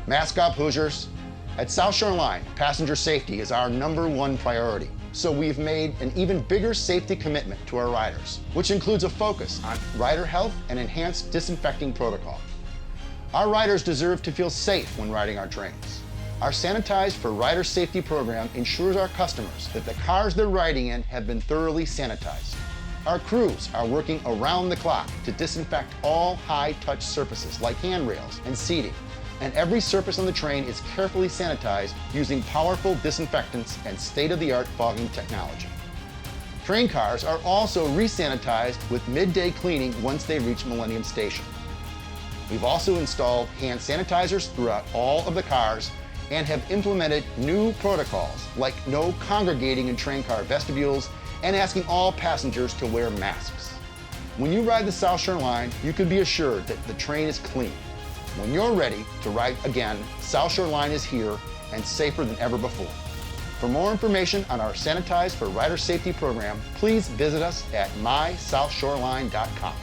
Mask up, Hoosiers. At South Shore Line, passenger safety is our #1 priority. So we've made an even bigger safety commitment to our riders, which includes a focus on rider health and enhanced disinfecting protocol. Our riders deserve to feel safe when riding our trains. Our Sanitized for Rider Safety program ensures our customers that the cars they're riding in have been thoroughly sanitized. Our crews are working around the clock to disinfect all high-touch surfaces like handrails and seating, and every surface on the train is carefully sanitized using powerful disinfectants and state-of-the-art fogging technology. Train cars are also re-sanitized with midday cleaning once they reach Millennium Station. We've also installed hand sanitizers throughout all of the cars and have implemented new protocols like no congregating in train car vestibules and asking all passengers to wear masks. When you ride the South Shore Line, you can be assured that the train is clean. When you're ready to ride again, South Shore Line is here and safer than ever before. For more information on our Sanitized for Rider Safety program, please visit us at mysouthshoreline.com.